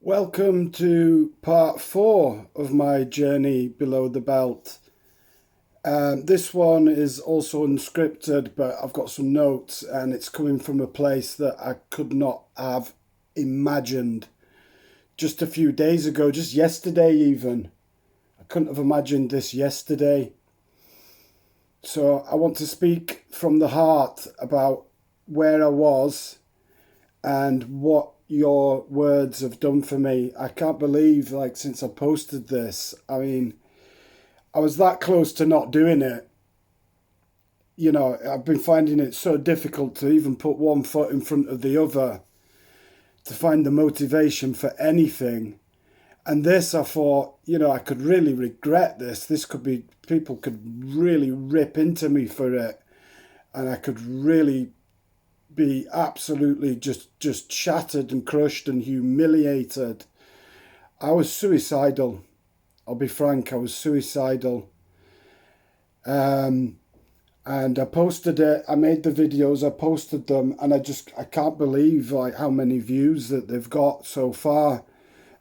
Welcome to part 4 of my journey below the belt. This one is also unscripted, but I've got some notes and it's coming from a place that I could not have imagined just a few days ago, just yesterday even. I couldn't have imagined this yesterday. So I want to speak from the heart about where I was and what your words have done for me. I can't believe, since I posted this, I was that close to not doing it. I've been finding it so difficult to even put one foot in front of the other, to find the motivation for anything. And this, I thought, I could really regret this. This could be, people could really rip into me for it. And I could really be absolutely just shattered and crushed and humiliated. I was suicidal. I'll be frank, I was suicidal. And I posted it, I made the videos, I posted them, and I can't believe how many views that they've got so far,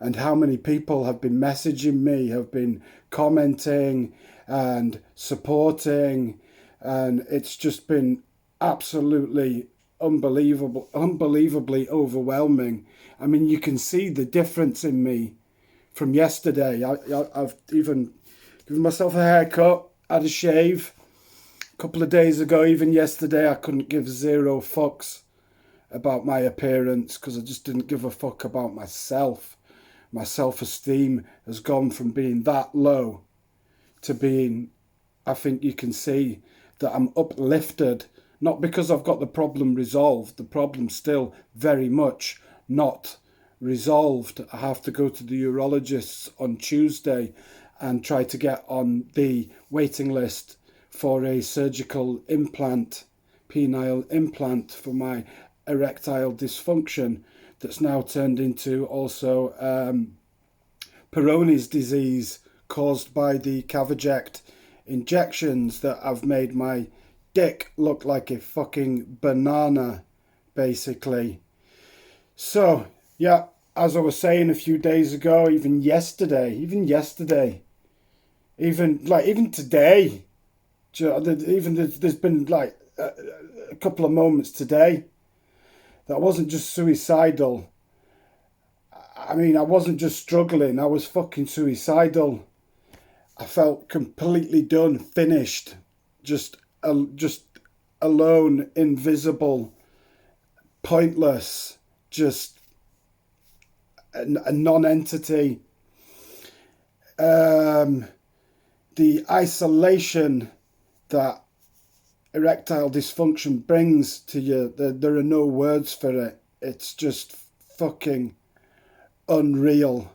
and how many people have been messaging me, have been commenting and supporting, and it's just been absolutely unbelievably overwhelming. I mean, you can see the difference in me from yesterday. I've even given myself a haircut, had a shave a couple of days ago. Even yesterday, I couldn't give zero fucks about my appearance because I just didn't give a fuck about myself. My self-esteem has gone from being that low to being, I think you can see that I'm uplifted. Not because I've got the problem resolved. The problem's still very much not resolved. I have to go to the urologists on Tuesday and try to get on the waiting list for a surgical implant, penile implant for my erectile dysfunction that's now turned into also Peyronie's disease caused by the Cavaject injections that have made my dick look like a fucking banana, basically. So, yeah, as I was saying a few days ago, even yesterday, even today, even there's been a couple of moments today that wasn't just suicidal. I mean, I wasn't just struggling, I was fucking suicidal. I felt completely done, finished, just alone, invisible, pointless, just a non-entity. The isolation that erectile dysfunction brings to you, there are no words for it. It's just fucking unreal.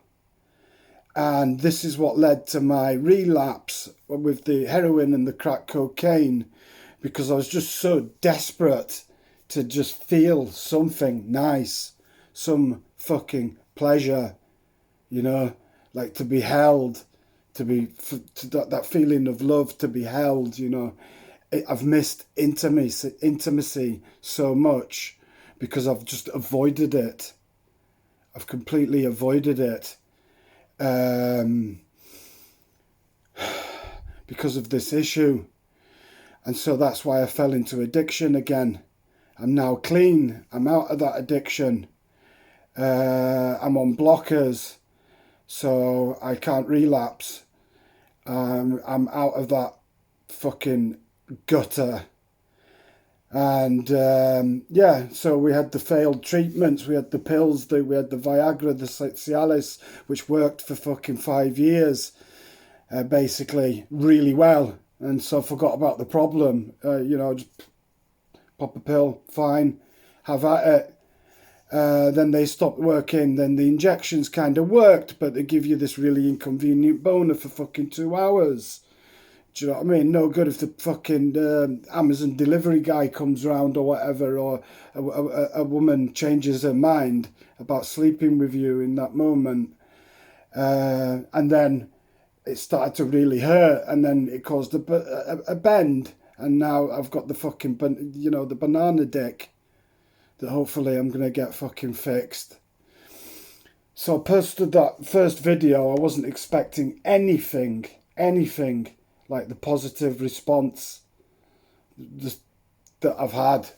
And this is what led to my relapse with the heroin and the crack cocaine, because I was just so desperate to just feel something nice, some fucking pleasure, like to be held, that feeling of love, to be held, I've missed intimacy so much because I've just avoided it. I've completely avoided it. Because of this issue. And so that's why I fell into addiction again. I'm now clean. I'm out of that addiction. I'm on blockers, so I can't relapse. I'm out of that fucking gutter. And so we had the failed treatments, we had the pills, we had the Viagra, the Cialis, which worked for fucking 5 years, basically, really well. And so I forgot about the problem, just pop a pill, fine, have at it. Then they stopped working, then the injections kind of worked, but they give you this really inconvenient boner for fucking 2 hours. Do you know what I mean? No good if the fucking Amazon delivery guy comes round or whatever, or a woman changes her mind about sleeping with you in that moment. And then it started to really hurt, and then it caused a bend. And now I've got the fucking, the banana dick that hopefully I'm going to get fucking fixed. So I posted that first video. I wasn't expecting anything like the positive response that I've had.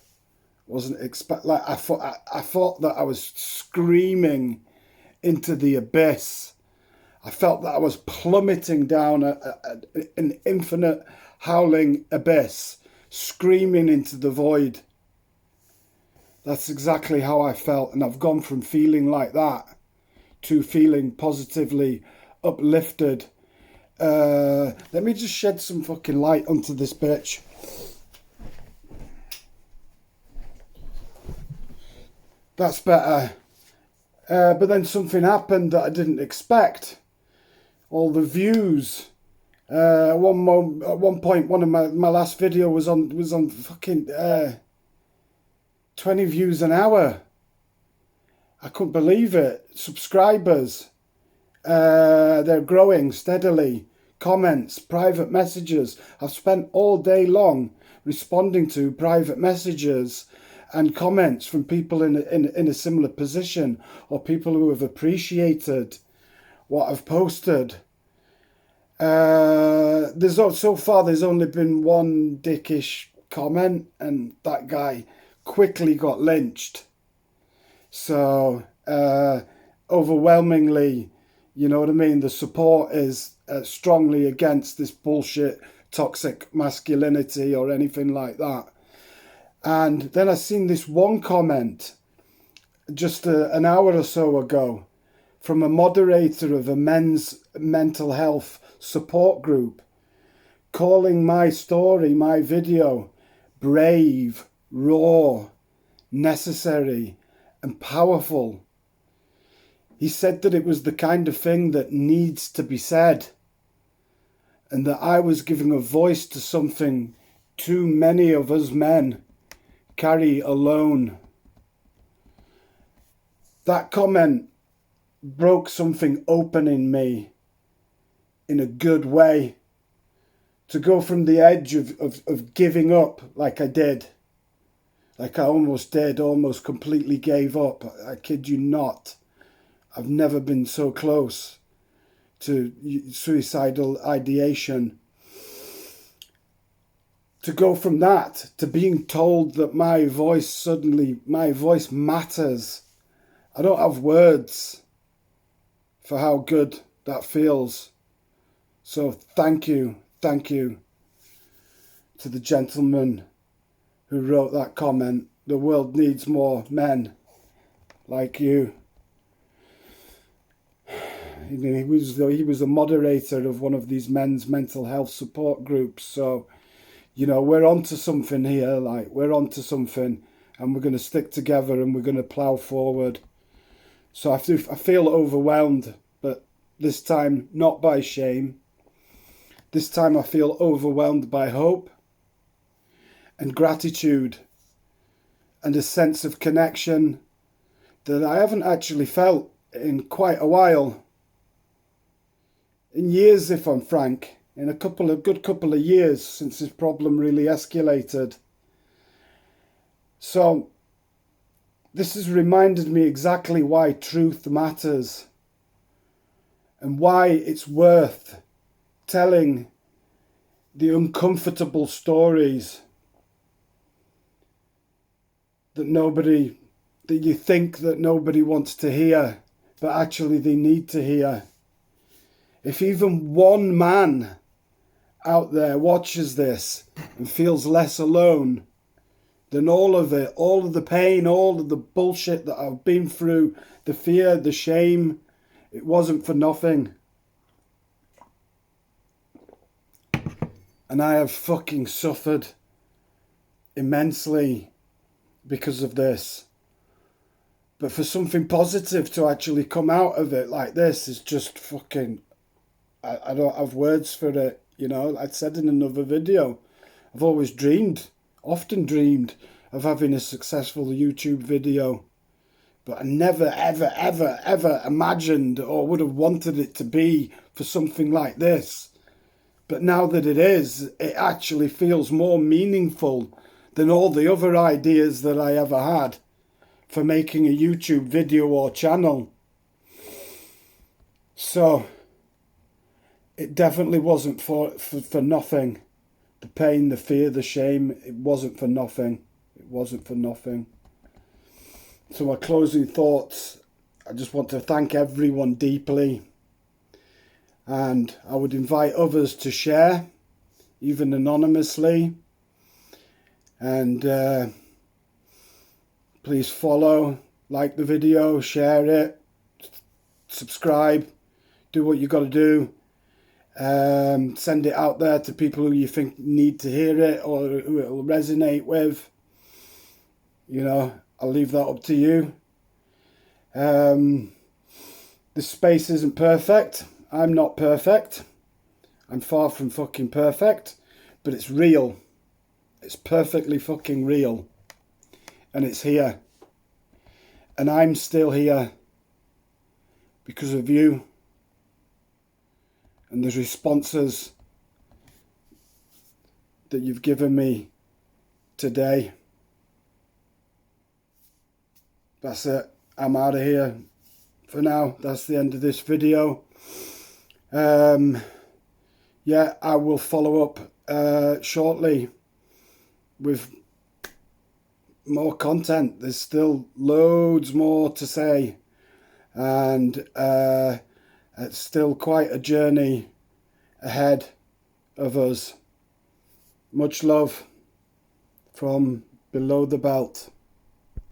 Wasn't I thought that I was screaming into the abyss. I felt that I was plummeting down an infinite howling abyss, screaming into the void. That's exactly how I felt, and I've gone from feeling like that to feeling positively uplifted. Let me just shed some fucking light onto this bitch. That's better. But then something happened that I didn't expect. All the views. At one point, one of my last video was on fucking 20 views an hour. I couldn't believe it. Subscribers. They're growing steadily. Comments, private messages. I've spent all day long responding to private messages and comments from people in a similar position, or people who have appreciated what I've posted. So far there's only been one dickish comment, and that guy quickly got lynched. So overwhelmingly, you know what I mean, the support is strongly against this bullshit toxic masculinity or anything like that. And then I seen this one comment just an hour or so ago from a moderator of a men's mental health support group, calling my story, my video, brave, raw, necessary, and powerful. He said that it was the kind of thing that needs to be said, and that I was giving a voice to something too many of us men carry alone. That comment broke something open in me in a good way. To go from the edge of giving up like I did, like I almost did, almost completely gave up. I kid you not. I've never been so close to suicidal ideation. To go from that to being told that my voice matters. I don't have words for how good that feels. So thank you to the gentleman who wrote that comment. The world needs more men like you. He was the moderator of one of these men's mental health support groups. So, you know, we're onto something here. Like, we're onto something, and we're going to stick together, and we're going to plough forward. So I feel overwhelmed, but this time not by shame. This time I feel overwhelmed by hope and gratitude and a sense of connection that I haven't actually felt in quite a while. In years, if I'm frank, in a good couple of years since this problem really escalated. So this has reminded me exactly why truth matters and why it's worth telling the uncomfortable stories that you think that nobody wants to hear, but actually they need to hear. If even one man out there watches this and feels less alone, then all of it, all of the pain, all of the bullshit that I've been through, the fear, the shame, it wasn't for nothing. And I have fucking suffered immensely because of this. But for something positive to actually come out of it like this is just fucking... I don't have words for it, you know. I said in another video, I've always often dreamed of having a successful YouTube video. But I never, ever, ever, ever imagined or would have wanted it to be for something like this. But now that it is, it actually feels more meaningful than all the other ideas that I ever had for making a YouTube video or channel. So it definitely wasn't for nothing. The pain, the fear, the shame, it wasn't for nothing. It wasn't for nothing. So my closing thoughts, I just want to thank everyone deeply. And I would invite others to share, even anonymously. And please follow, like the video, share it, subscribe, do what you got to do. Send it out there to people who you think need to hear it or who it will resonate with. You know, I'll leave that up to you. This space isn't perfect. I'm not perfect. I'm far from fucking perfect. But it's real. It's perfectly fucking real. And it's here. And I'm still here because of you. And the responses that you've given me today. That's it. I'm out of here for now. That's the end of this video. Yeah, I will follow up shortly with more content. There's still loads more to say. And it's still quite a journey ahead of us. Much love from below the belt.